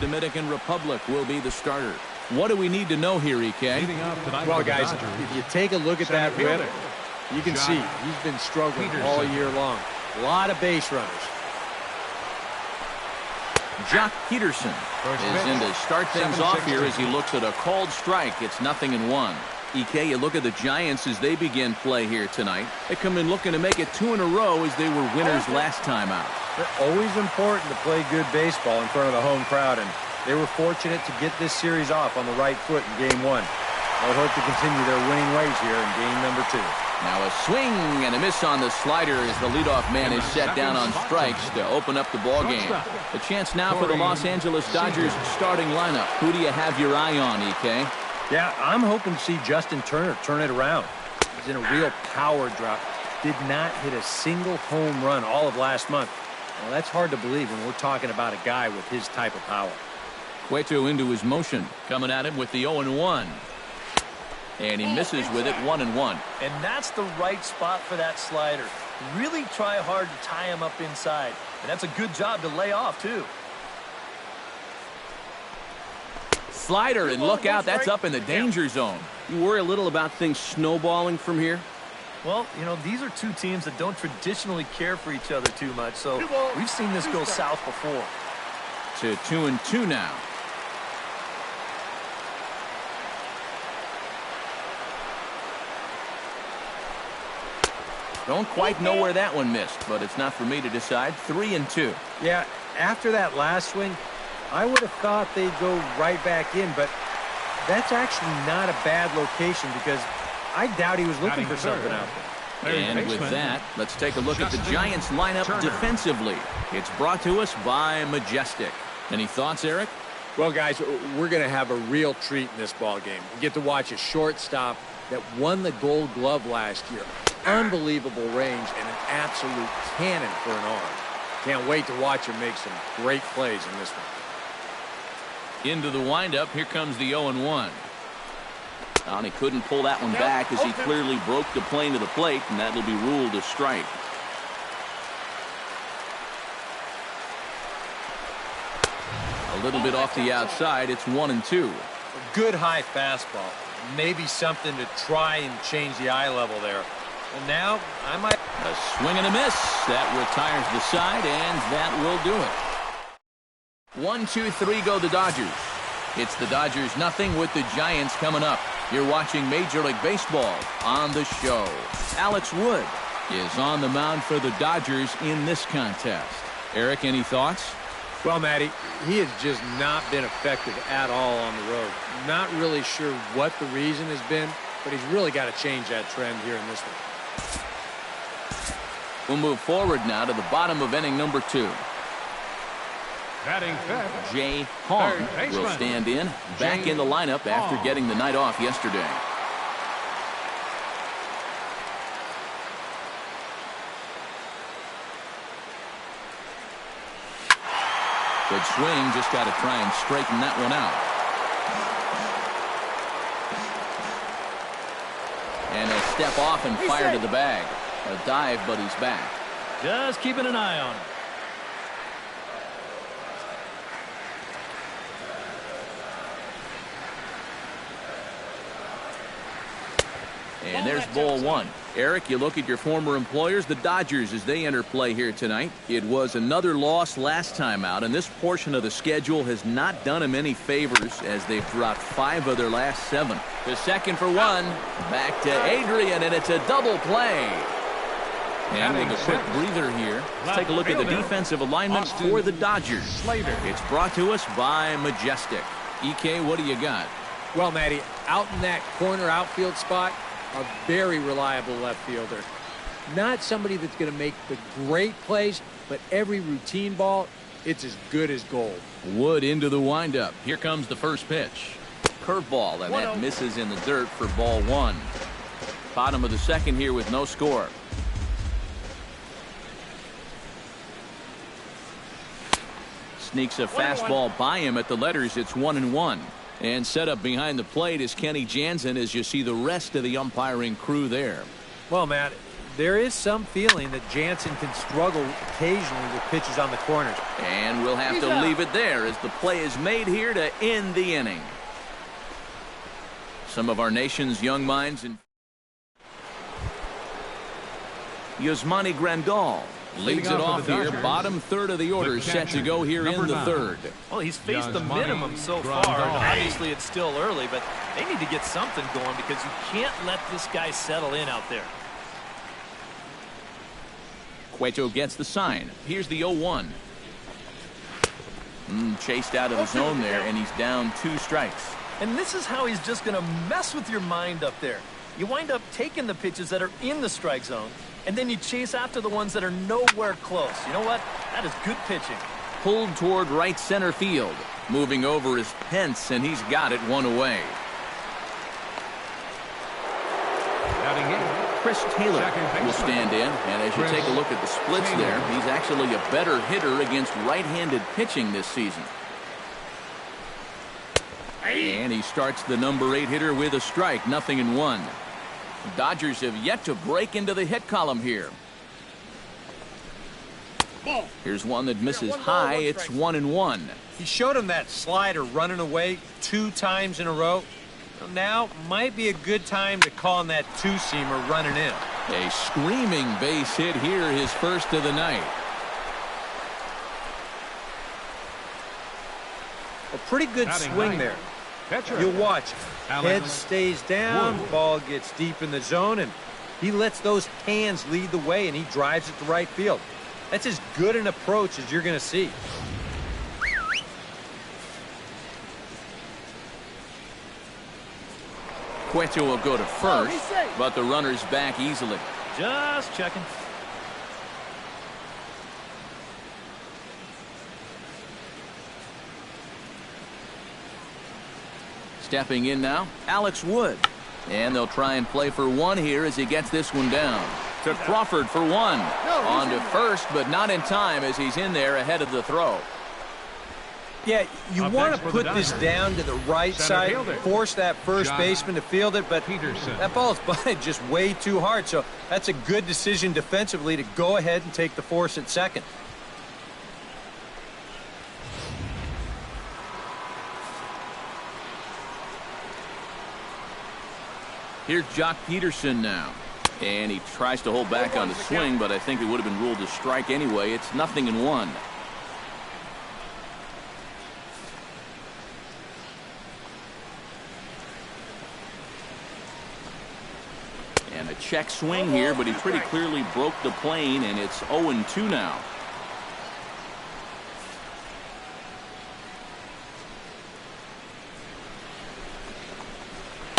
Dominican Republic will be the starter. What do we need to know here, EK? Well, guys, if you take a look at that rip, you can see he's been struggling all year long. A lot of base runners. Jock Peterson is in to start things off here as he looks at a called strike. It's 0-1. EK, you look at the Giants as they begin play here tonight. They come in looking to make it 2 in a row as they were winners last time out. They're always important to play good baseball in front of the home crowd, and they were fortunate to get this series off on the right foot in Game 1. They'll hope to continue their winning ways here in Game number 2. Now a swing and a miss on the slider as the leadoff man is set down on strikes to open up the ball game. A chance now for the Los Angeles Dodgers starting lineup. Who do you have your eye on, EK? Yeah, I'm hoping to see Justin Turner turn it around. He's in a real power drop. Did not hit a single home run all of last month. Well, that's hard to believe when we're talking about a guy with his type of power. Cueto into his motion, coming at him with the 0-1. And he misses with it 1-1. And that's the right spot for that slider. Really try hard to tie him up inside. And that's a good job to lay off, too. Slider, and look out, that's up in the danger zone. You worry a little about things snowballing from here? Well, you know, these are two teams that don't traditionally care for each other too much, so we've seen this go south before. To 2-2 now. Don't quite know where that one missed, but it's not for me to decide. 3-2. Yeah, after that last swing, I would have thought they'd go right back in, but that's actually not a bad location because I doubt he was looking for something out there. And with that, let's take a look at the Giants lineup defensively. It's brought to us by Majestic. Any thoughts, Eric? Well, guys, we're going to have a real treat in this ball game. We get to watch a shortstop that won the Gold Glove last year. Unbelievable range and an absolute cannon for an arm. Can't wait to watch him make some great plays in this one. Into the windup, here comes the 0-1. And he couldn't pull that one back as he clearly broke the plane to the plate, and that'll be ruled a strike. A little bit off the outside, it's 1-2. A good high fastball. Maybe something to try and change the eye level there. And now, I might... A swing and a miss. That retires the side, and that will do it. 1-2-3 go the Dodgers. It's the Dodgers nothing with the Giants coming up. You're watching Major League Baseball on the show. Alex Wood is on the mound for the Dodgers in this contest. Eric, any thoughts? Well, Matty, he has just not been effective at all on the road. Not really sure what the reason has been, but he's really got to change that trend here in this one. We'll move forward now to the bottom of inning number 2. Batting fifth, Jay Hong will stand in, back in the lineup after getting the night off yesterday. Good swing, just got to try and straighten that one out. And a step off and fire to the bag. A dive, but he's back. Just keeping an eye on him. And there's ball 1. Eric, you look at your former employers, the Dodgers, as they enter play here tonight. It was another loss last time out, and this portion of the schedule has not done them any favors as they've dropped 5 of their last 7. The second for 1. Back to Adrian, and it's a double play. And with a quick breather here, let's take a look at the defensive alignment for the Dodgers. It's brought to us by Majestic. EK, what do you got? Well, Matty, out in that corner outfield spot, a very reliable left fielder. Not somebody that's going to make the great plays, but every routine ball, it's as good as gold. Wood into the windup. Here comes the first pitch. Curveball, and that misses in the dirt for ball 1. Bottom of the second here with no score. Sneaks a fastball by him at the letters. It's 1-1. And set up behind the plate is Kenny Jansen as you see the rest of the umpiring crew there. Well, Matt, there is some feeling that Jansen can struggle occasionally with pitches on the corners. And we'll have to leave it there as the play is made here to end the inning. Some of our nation's young minds in Yasmani Grandal leads it off here. Bottom third of the order set to go here in the third. Well, he's faced the minimum so far. Obviously, it's still early, but they need to get something going because you can't let this guy settle in out there. Cueto gets the sign. Here's the 0-1. Chased out of the zone there, and he's down 2 strikes. And this is how he's just going to mess with your mind up there. You wind up taking the pitches that are in the strike zone, and then you chase after the ones that are nowhere close. You know what? That is good pitching. Pulled toward right center field. Moving over is Pence, and he's got it 1 away. Chris Taylor will stand in, and as you take a look at the splits there, he's actually a better hitter against right-handed pitching this season. And he starts the number 8 hitter with a strike, 0-1. Dodgers have yet to break into the hit column here. Here's one that misses high. It's 1-1. He showed him that slider running away 2 times in a row. Well, now might be a good time to call on that 2-seamer running in. A screaming base hit here, his first of the night. A pretty good swing there. You'll watch. Head stays down, ball gets deep in the zone, and he lets those hands lead the way, and he drives it to right field. That's as good an approach as you're going to see. Cueto will go to first, but the runner's back easily. Just checking. Stepping in now, Alex Wood. And they'll try and play for 1 here as he gets this one down. To Crawford for 1. On to first, but not in time as he's in there ahead of the throw. Yeah, you want to put this down to the right side, force that first baseman to field it, but that ball's bunted just way too hard, so that's a good decision defensively to go ahead and take the force at second. Here's Jock Peterson now. And he tries to hold back on the swing, but I think it would have been ruled a strike anyway. It's 0-1. And a check swing here, but he pretty clearly broke the plane, and it's 0-2 now.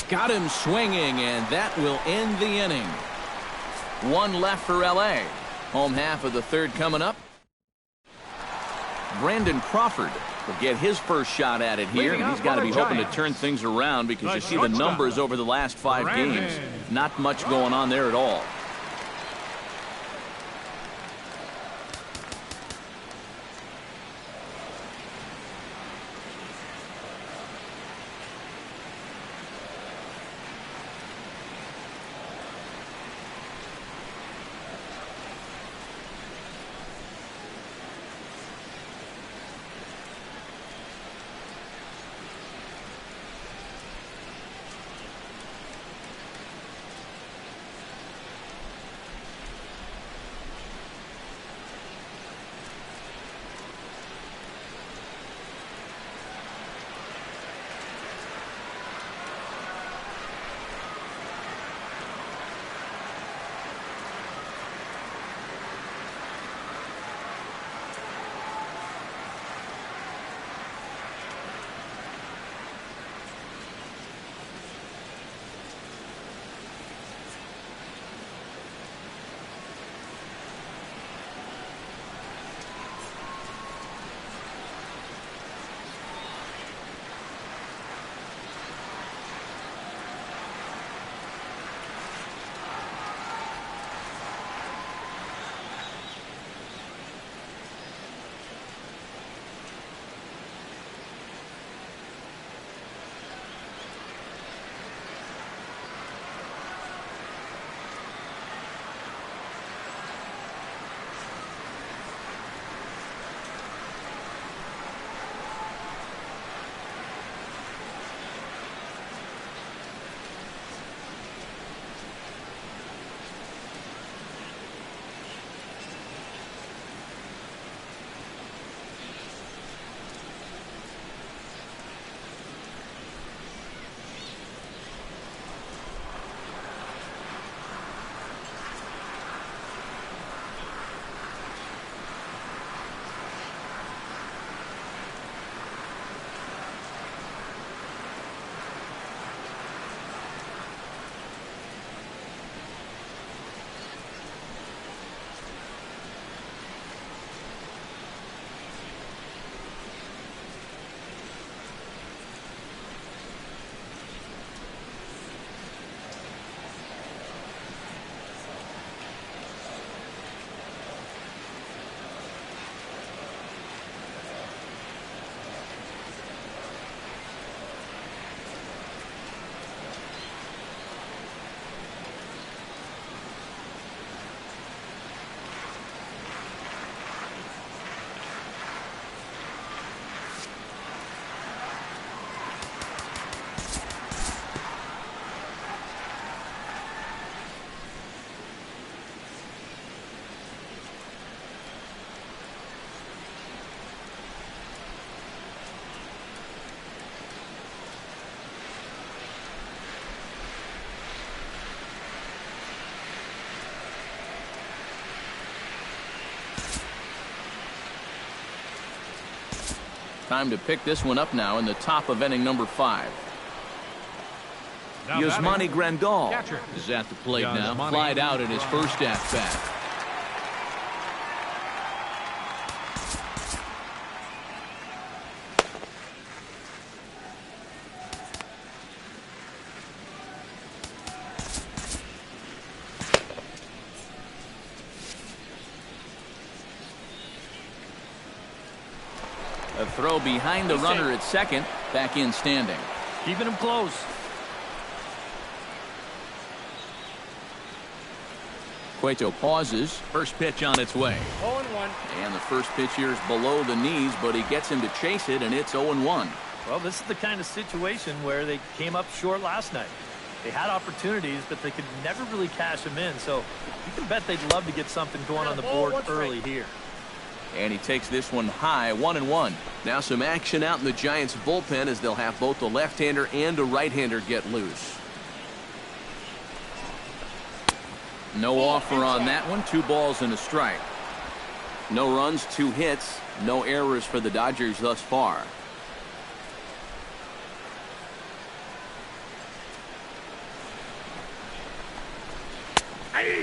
Got him swinging, and that will end the inning. 1 left for L.A. Home half of the third coming up. Brandon Crawford will get his first shot at it here, and he's got to be hoping to turn things around because you see the numbers over the last 5 games. Not much going on there at all. Time to pick this one up now in the top of inning number 5. Now Yasmani Grandal catcher. is at the plate now. Yasmani Flied out in his first at-bat. A throw behind the runner at second. Back in standing. Keeping him close. Cueto pauses. First pitch on its way. 0-1. And the first pitch here is below the knees, but he gets him to chase it, and it's 0-1. Well, this is the kind of situation where they came up short last night. They had opportunities, but they could never really cash them in. So you can bet they'd love to get something going on the board early here. And he takes this one high, 1-1. Now some action out in the Giants bullpen as they'll have both the left-hander and a right-hander get loose. No offer on that one. 2 balls and a strike. No runs, 2 hits, no errors for the Dodgers thus far.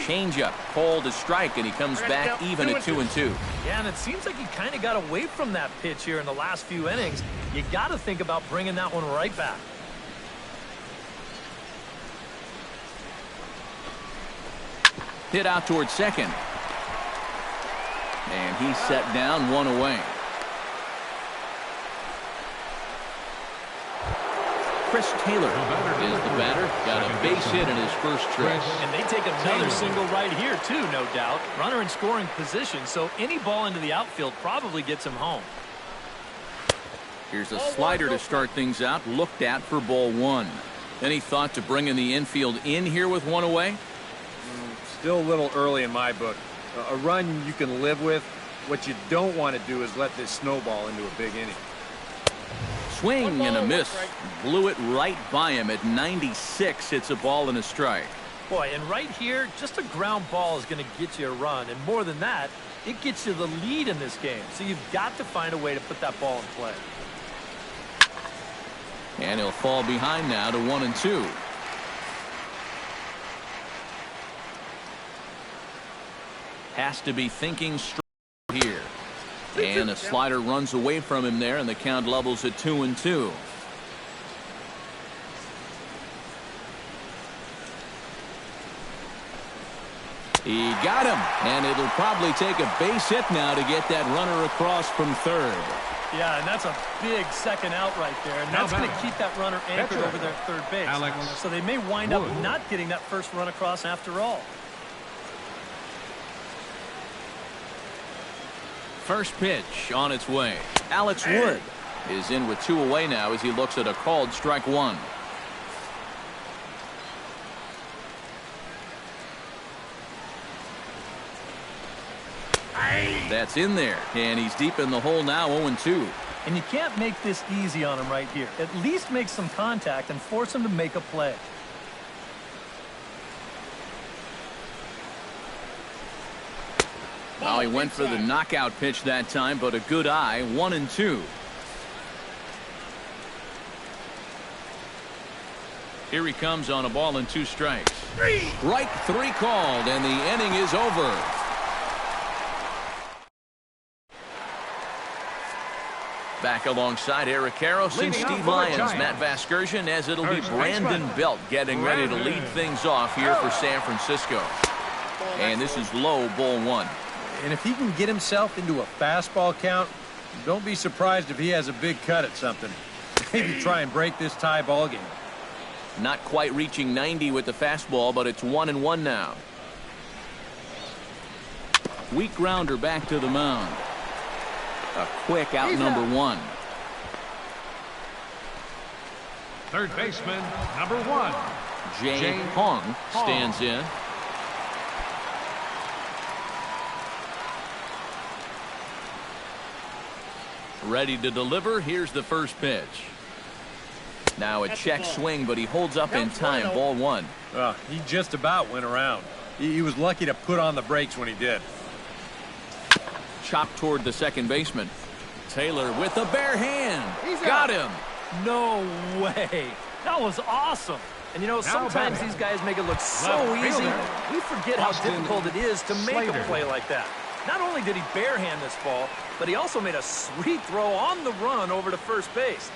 Changeup called a strike, and he comes back even at 2-2. Yeah, and it seems like he kind of got away from that pitch here in the last few innings. You got to think about bringing that one right back. Hit out towards second. And he's set down, 1 away. Chris Taylor is the batter. Got a base hit in his first trip. And they take another single right here, too, no doubt. Runner in scoring position, so any ball into the outfield probably gets him home. Here's a slider to start things out. Looked at for ball 1. Any thought to bringing the infield in here with 1 away? Still a little early in my book. A run you can live with. What you don't want to do is let this snowball into a big inning. Swing and a miss. Blew it right by him at 96. It's a ball and a strike. Boy, and right here, just a ground ball is going to get you a run. And more than that, it gets you the lead in this game. So you've got to find a way to put that ball in play. And he'll fall behind now to 1-2. Has to be thinking straight here. And a slider runs away from him there, and the count levels at 2-2. He got him, and it'll probably take a base hit now to get that runner across from third. Yeah, and that's a big second out right there, and that's going to keep that runner anchored over their third base. So they may wind up not getting that first run across after all. First pitch on its way. Alex Wood is in with 2 away now as he looks at a called strike 1. That's in there, and he's deep in the hole now, 0-2. And you can't make this easy on him right here. At least make some contact and force him to make a play. Well, he went for the knockout pitch that time, but a good eye, 1-2. Here he comes on a ball and 2 strikes. Strike 3 called, and the inning is over. Back alongside Eric Karros, Steve Lyons, Matt Vasgersian, as it'll be Brandon Belt getting ready to lead things off here for San Francisco. And this is low, ball 1. And if he can get himself into a fastball count, don't be surprised if he has a big cut at something. Maybe try and break this tie ball game. Not quite reaching 90 with the fastball, but it's 1-1 now. Weak grounder back to the mound. A quick out number 1. Third baseman, number 1. Jay Hong stands in. Ready to deliver. Here's the first pitch. Now a check swing, but he holds up in time. Ball 1. He just about went around. He was lucky to put on the brakes when he did. Chopped toward the second baseman. Taylor with a bare hand. Got him. No way. That was awesome. And, you know, sometimes these guys make it look so easy, we forget how difficult it is to make a play like that. Not only did he barehand this ball, but he also made a sweet throw on the run over to first base.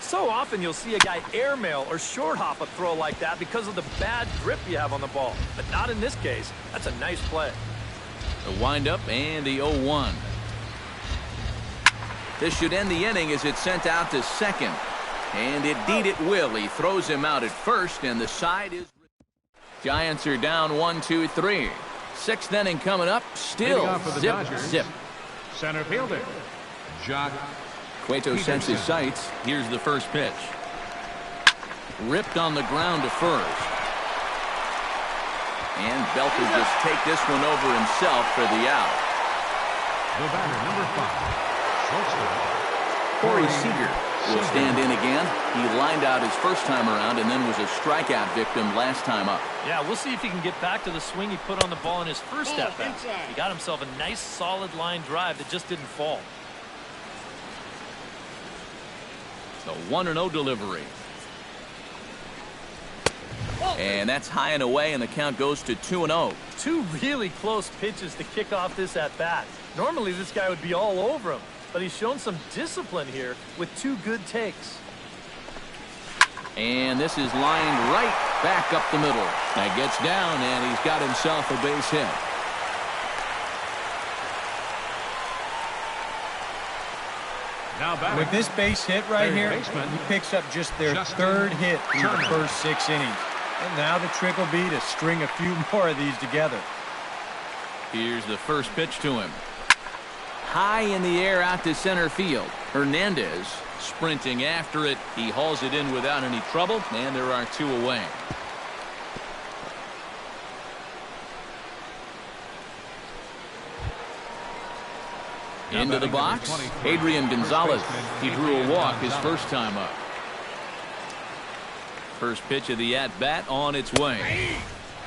So often you'll see a guy airmail or short hop a throw like that because of the bad grip you have on the ball. But not in this case. That's a nice play. The windup and the 0-1. This should end the inning as it's sent out to second. And indeed it will. He throws him out at first, and the side is... Giants are down 1-2-3. Sixth inning coming up. Still zip. Center fielder, Jock. Cueto sets his sights. Here's the first pitch. Ripped on the ground to first. And Belt will just take this one over himself for the out. The batter, number 5, shortstop, Corey Seager will stand in again. He lined out his first time around and then was a strikeout victim last time up. Yeah, we'll see if he can get back to the swing he put on the ball in his first at-bat. He got himself a nice solid line drive that just didn't fall. The 1-0 delivery. And that's high and away, and the count goes to 2-0. Two really close pitches to kick off this at-bat. Normally this guy would be all over him, but he's shown some discipline here with two good takes. And this is lined right back up the middle. That gets down, and he's got himself a base hit. Now back. With this base hit right here, baseman, he picks up just their third hit through the first 6 innings. And now the trick will be to string a few more of these together. Here's the first pitch to him. High in the air out to center field. Hernandez sprinting after it. He hauls it in without any trouble, and there are 2 away. Into the box, Adrian Gonzalez. He drew a walk his first time up. First pitch of the at-bat on its way.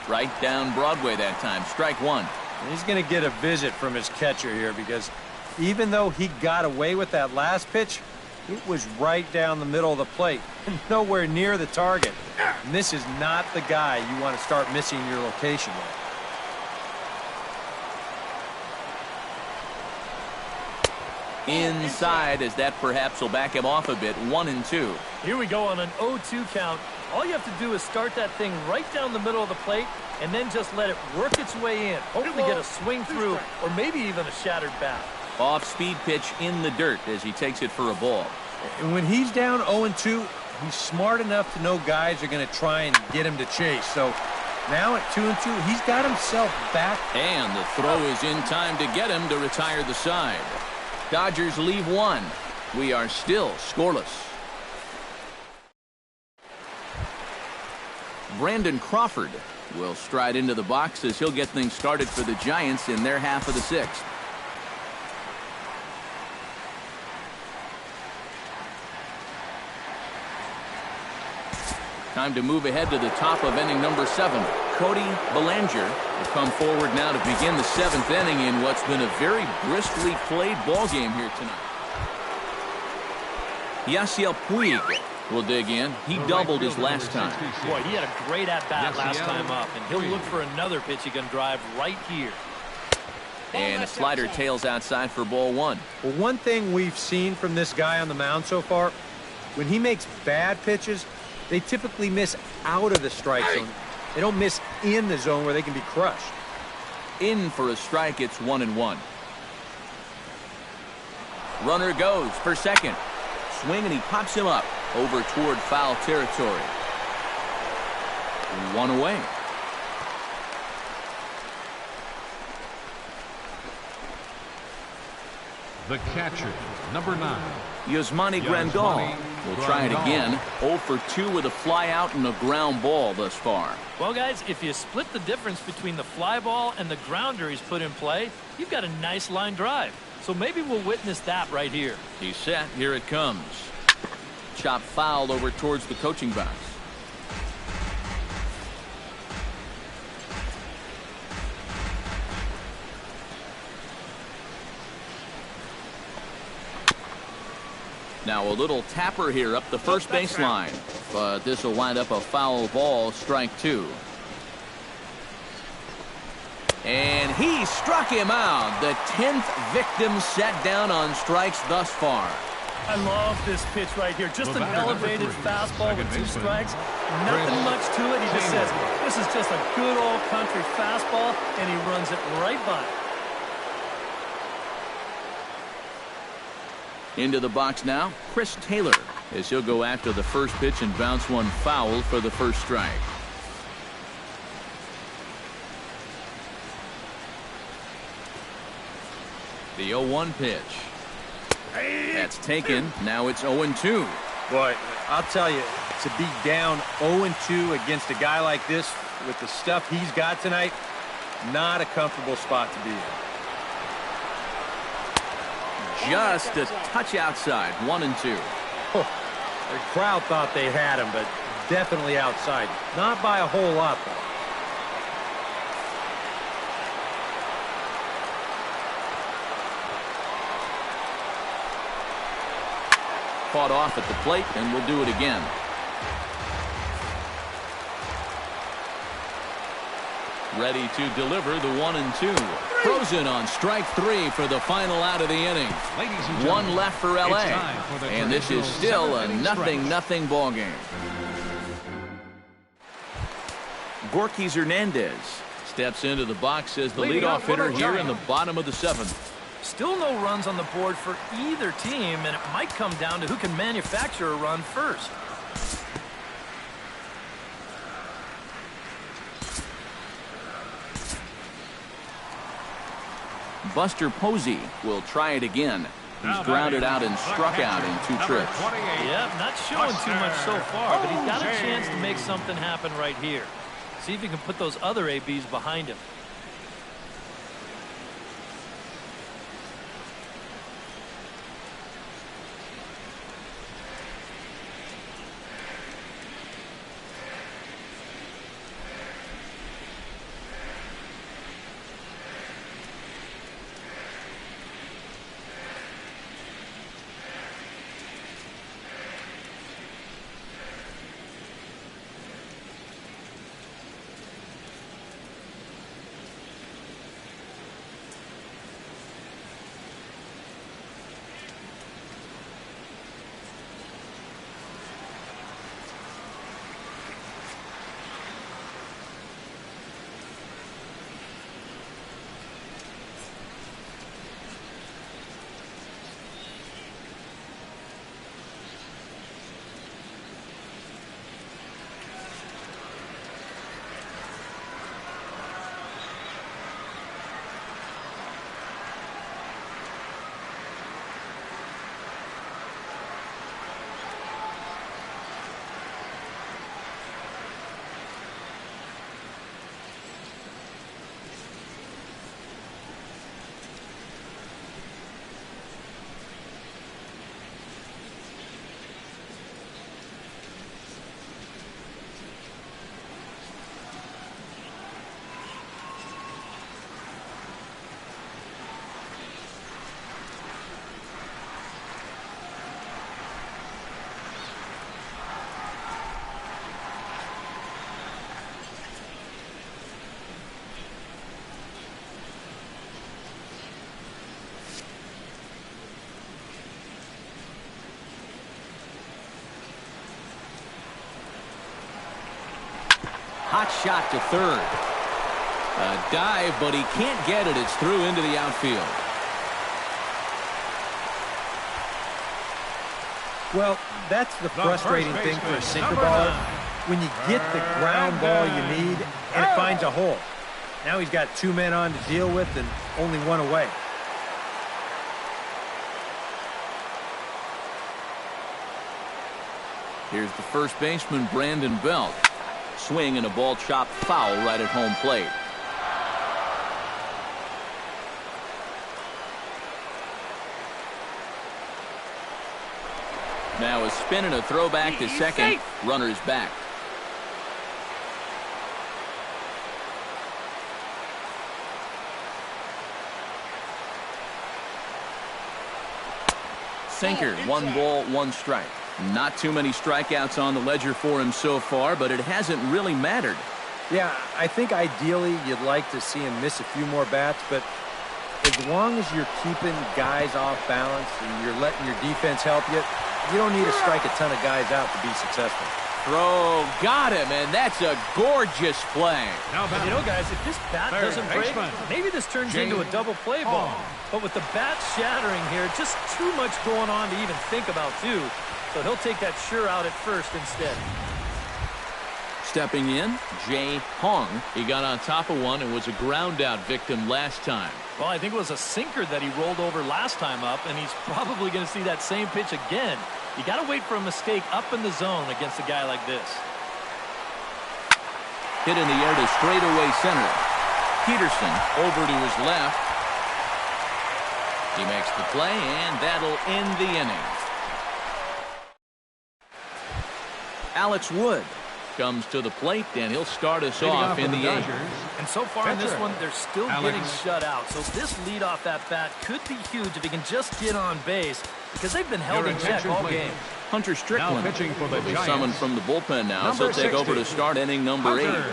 Right down Broadway that time. Strike 1. He's going to get a visit from his catcher here because even though he got away with that last pitch, it was right down the middle of the plate, nowhere near the target. And this is not the guy you want to start missing your location with. Inside, as that perhaps will back him off a bit. 1-2. Here we go on an 0-2 count. All you have to do is start that thing right down the middle of the plate and then just let it work its way in. Hopefully get a swing through or maybe even a shattered bat. Off-speed pitch in the dirt as he takes it for a ball. And when he's down 0-2, he's smart enough to know guys are going to try and get him to chase. So now at 2-2, he's got himself back. And the throw is in time to get him to retire the side. Dodgers leave 1. We are still scoreless. Brandon Crawford will stride into the box as he'll get things started for the Giants in their half of the 6th. Time to move ahead to the top of inning number 7. Cody Bellinger will come forward now to begin the 7th inning in what's been a very briskly played ball game here tonight. Yasiel Puig will dig in. He doubled his last time. Boy, he had a great at-bat last time up, and he'll look for another pitch he can drive right here. And a slider tails outside for ball 1. Well, one thing we've seen from this guy on the mound so far, when he makes bad pitches, they typically miss out of the strike zone. They don't miss in the zone where they can be crushed. In for a strike, it's 1-1. Runner goes for second. Swing, and he pops him up over toward foul territory. 1 away. The catcher, number 9. Yasmani Grandal will try it again. 0 for 2 with a fly out and a ground ball thus far. Well, guys, if you split the difference between the fly ball and the grounder he's put in play, you've got a nice line drive. So maybe we'll witness that right here. He's set. Here it comes. Chop fouled over towards the coaching box. Now a little tapper here up the first baseline, but this will wind up a foul ball, strike 2. And he struck him out. The 10th victim set down on strikes thus far. I love this pitch right here. Just an elevated fastball with 2 strikes. Nothing much to it. He just says, this is just a good old country fastball, and he runs it right by. Into the box now, Chris Taylor, as he'll go after the first pitch and bounce one foul for the first strike. The 0-1 pitch. That's taken. Now it's 0-2. Boy, I'll tell you, to be down 0-2 against a guy like this with the stuff he's got tonight, not a comfortable spot to be in. Just a touch outside. 1-2. Oh, the crowd thought they had him, but definitely outside. Not by a whole lot, though. Caught off at the plate, and we'll do it again. Ready to deliver the 1-2. Frozen on strike 3 for the final out of the inning. One left for LA, and this is still a 0-0 ball game. Gorky Hernandez steps into the box as the leadoff hitter here in the bottom of the 7th. Still no runs on the board for either team, and it might come down to who can manufacture a run first. Buster Posey will try it again. He's grounded out and struck out in 2 trips. Yeah, not showing too much so far, but he's got a chance to make something happen right here. See if he can put those other ABs behind him. Hot shot to third. A dive, but he can't get it. It's through into the outfield. Well, that's the frustrating thing for a sinker baller. When you get the ground ball you need, and it finds a hole. Now he's got 2 men on to deal with and only 1 away. Here's the first baseman, Brandon Belt. Swing and a ball chopped foul right at home plate. Now a spin and a throwback to second. Runner's back. sinker. 1 ball, 1 strike. Not too many strikeouts on the ledger for him so far, but it hasn't really mattered. Yeah, I think ideally you'd like to see him miss a few more bats, but as long as you're keeping guys off balance and you're letting your defense help you, you don't need to strike a ton of guys out to be successful. Throw, got him, and that's a gorgeous play. You know, guys, if this bat doesn't break, maybe this turns into a double play ball. But with the bat shattering here, just too much going on to even think about, too. So he'll take that sure out at first instead. Stepping in, Jay Hong. He got on top of one and was a ground out victim last time. Well, I think it was a sinker that he rolled over last time up, and he's probably going to see that same pitch again. You got to wait for a mistake up in the zone against a guy like this. Hit in the air to straightaway center. Peterson over to his left. He makes the play, and that'll end the inning. Alex Wood comes to the plate, and he'll start us off in the 8th. And so far in this one, they're still getting shut out. So this leadoff at bat could be huge if he can just get on base, because they've been held in check all game. Hunter Strickland pitching for the will be summoned from the bullpen now, so he'll take over to start inning number 8.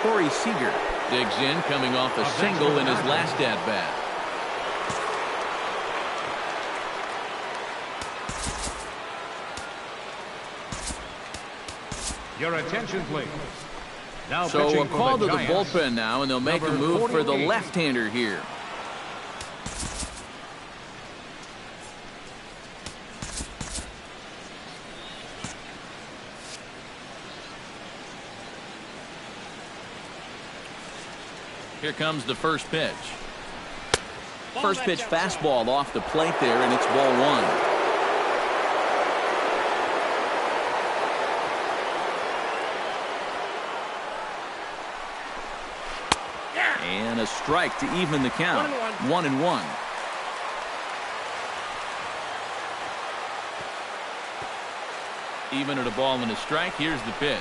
Corey Seager digs in, coming off a single in his last at-bat. Your attention, please. Now so a call to the Giants, bullpen now, and they'll make a move for the left-hander here. Here comes the first pitch. First pitch fastball off the plate there, and it's ball 1. And a strike to even the count. 1-1. Even at a ball and a strike. Here's the pitch.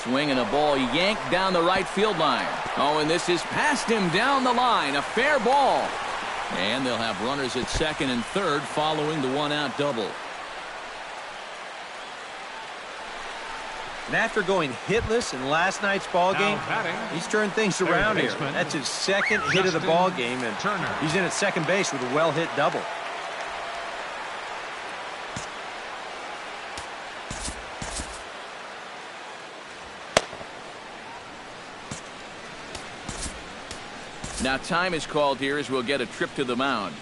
Swing and a ball yanked down the right field line. Oh, and this is past him down the line. A fair ball. And they'll have runners at second and third following the 1-out double. And after going hitless in last night's ball game, he's turned things around here. That's his second hit of the ball game, and he's in at second base with a well-hit double. Now time is called here as we'll get a trip to the mound.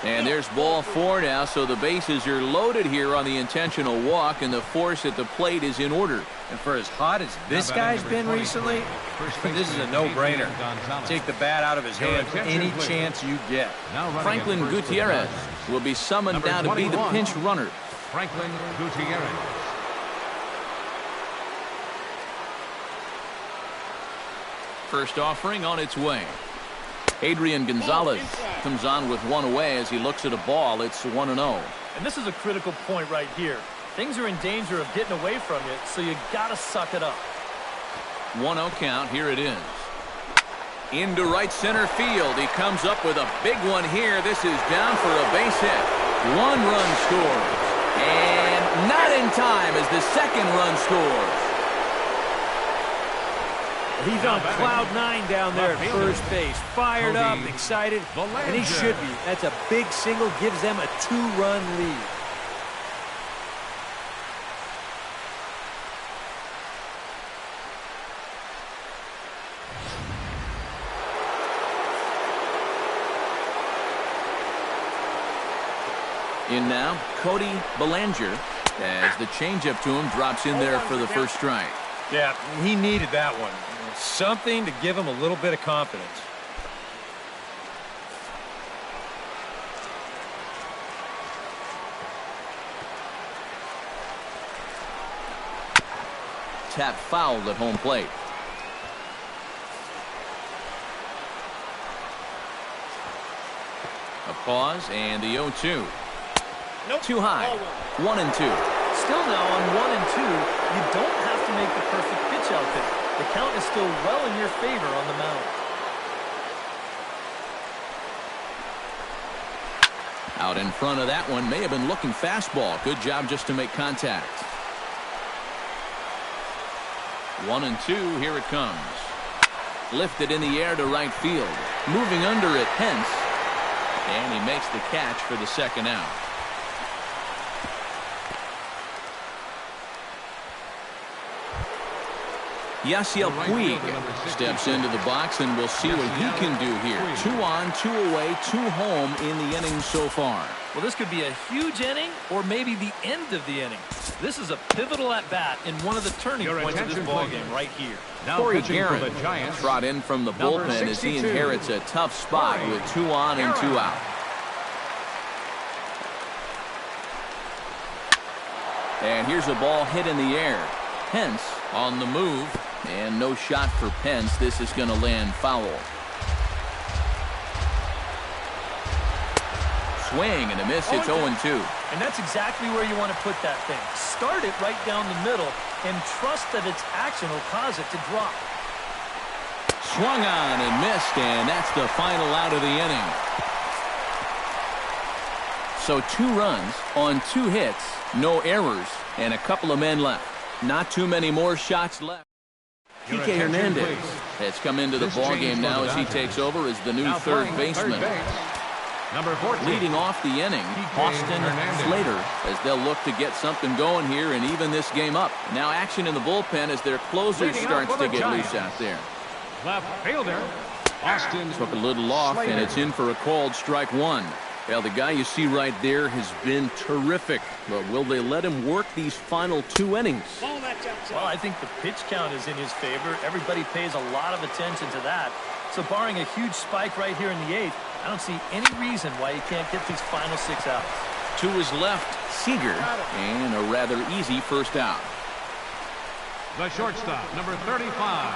And there's ball 4 now, so the bases are loaded here on the intentional walk, and the force at the plate is in order. And for as hot as this guy's been recently, this is a no-brainer. Take the bat out of his hand any chance you get. Franklin Gutierrez will be summoned now to be the pinch runner. Franklin Gutierrez. First offering on its way. Adrian Gonzalez comes on with one away as he looks at a ball. It's 1-0. And this is a critical point right here. Things are in danger of getting away from you, so you got to suck it up. 1-0 count. Here it is. Into right center field. He comes up with a big one here. This is down for a base hit. 1 run scores. And not in time as the second run scores. He's on cloud 9 down there at first base. Fired up, excited, and he should be. That's a big single, gives them a 2-run lead. In now, Cody Bellinger, as the changeup to him drops in there for the first strike. Yeah, he needed that one. Something to give him a little bit of confidence. tap fouled at home plate. A pause and the 0-2. Nope. Too high. 1-2. Still now on 1-2, you don't have to make the perfect pitch out there. The count is still well in your favor on the mound. Out in front of that one, may have been looking fastball. Good job just to make contact. 1-2, here it comes. Lifted in the air to right field. Moving under it, Pence. And he makes the catch for the second out. Yasiel Puig steps into the box, and we'll see what he can do here. 2 on, 2 away, 2 home in the innings so far. Well, this could be a huge inning or maybe the end of the inning. This is a pivotal at-bat in one of the turning points of this ballgame right here. Corey Guerin trot in from the bullpen as he inherits a tough spot with 2 on and 2 out. And here's a ball hit in the air. Pence on the move. And no shot for Pence. This is going to land foul. Swing and a miss. It's 0-2. And that's exactly where you want to put that thing. Start it right down the middle and trust that its action will cause it to drop. Swung on and missed, and that's the final out of the inning. So 2 runs on 2 hits, no errors, and a couple of men left. Not too many more shots left. Kike Hernandez has come into the ballgame now as he takes over as the new third baseman. Number 14. Leading off the inning, Austin Slater, as they'll look to get something going here and even this game up. Now action in the bullpen as their closer starts to get loose out there. Left fielder, Austin. Took a little off, Slater. and it's in for a called strike 1. Well, the guy you see right there has been terrific. But will they let him work these final 2 innings? Well, I think the pitch count is in his favor. Everybody pays a lot of attention to that. So barring a huge spike right here in the 8th, I don't see any reason why he can't get these final 6 outs. To his left, Seager, and a rather easy first out. The shortstop, number 35,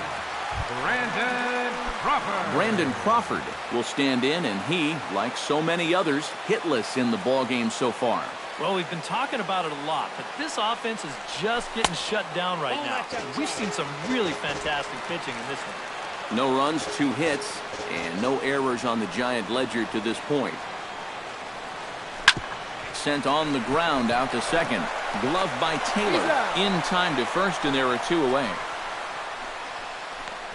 Brandon Crawford. Brandon Crawford will stand in, and he, like so many others, hitless in the ballgame so far. Well, we've been talking about it a lot, but this offense is just getting shut down right now. We've seen some really fantastic pitching in this one. No runs, 2 hits, and no errors on the Giant ledger to this point. Sent on the ground out to second. Glove by Taylor. In time to first, and there are 2 away.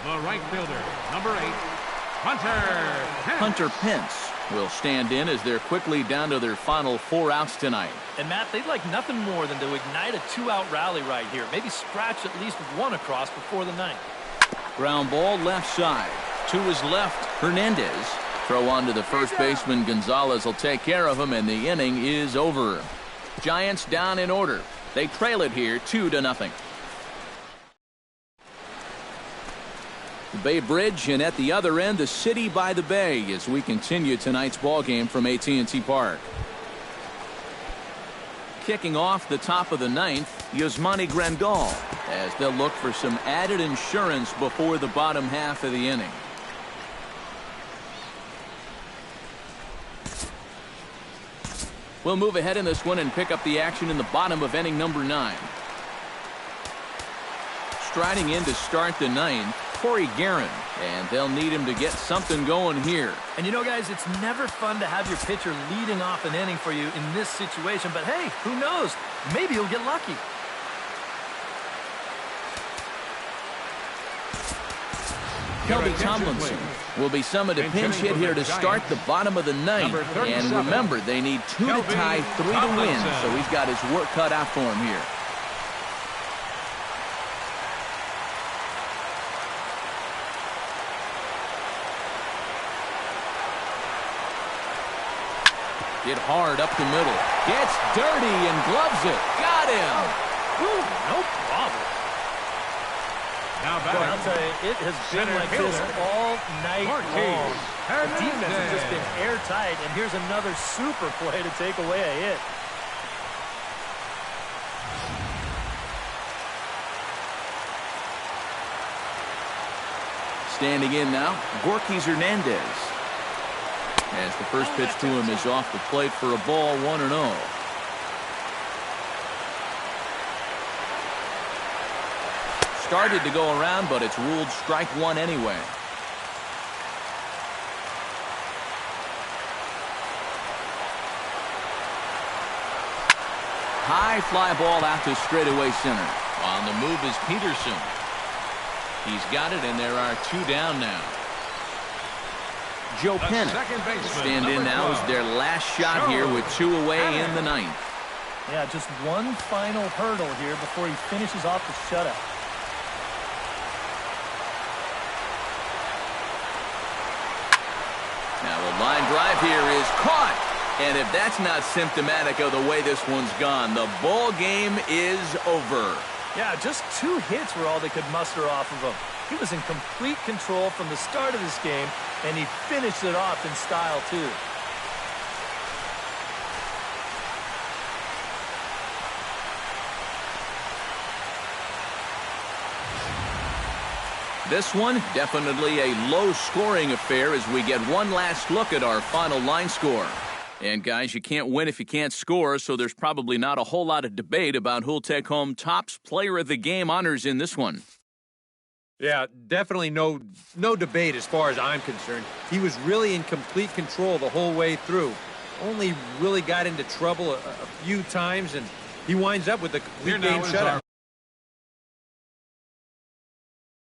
The right fielder, number 8, Hunter Pence. Hunter Pence will stand in as they're quickly down to their final 4 outs tonight. And Matt, they'd like nothing more than to ignite a 2-out rally right here. Maybe scratch at least 1 across before the 9th. Ground ball left side. To his left, Hernandez. Throw on to the first baseman. Gonzalez will take care of him, and the inning is over. Giants down in order. They trail it here 2-0. The Bay Bridge, and at the other end, the city by the bay as we continue tonight's ball game from AT&T Park. Kicking off the top of the 9th, Yasmani Grandal, as they'll look for some added insurance before the bottom half of the inning. We'll move ahead in this one and pick up the action in the bottom of inning number 9. Striding in to start the 9th, Corey Guerin, and they'll need him to get something going here. And you know, guys, it's never fun to have your pitcher leading off an inning for you in this situation, but hey, who knows? Maybe you'll get lucky. Kelby Tomlinson will be summoned a pinch hit here to start the bottom of the 9th. And remember, they need 2 to tie, 3 to win, so he's got his work cut out for him here. Hit hard up the middle. Gets dirty and gloves it. Got him. Woo, no problem. Now Boy, I'll tell you, it has been like this all night long. The defense has just been airtight, and here's another super play to take away a hit. Standing in now, Gorky Hernandez. As the first pitch to him is off the plate for a ball, 1-0. Started to go around, but it's ruled strike one anyway. High fly ball out to straightaway center. On the move is Peterson. He's got it, and there are two down now. Joe Penn stand in now as their last shot here with two away in the ninth. Yeah, just one final hurdle here before he finishes off the shutout. Now a line drive here is caught. And if that's not symptomatic of the way this one's gone, the ball game is over. Yeah, just two hits were all they could muster off of him. He was in complete control from the start of this game, and he finished it off in style, too. This one, definitely a low-scoring affair as we get one last look at our final line score. And, guys, you can't win if you can't score, so there's probably not a whole lot of debate about who'll take home Topps Player of the Game honors in this one. Yeah, definitely no debate as far as I'm concerned. He was really in complete control the whole way through. Only really got into trouble a few times, and he winds up with a complete game shutout.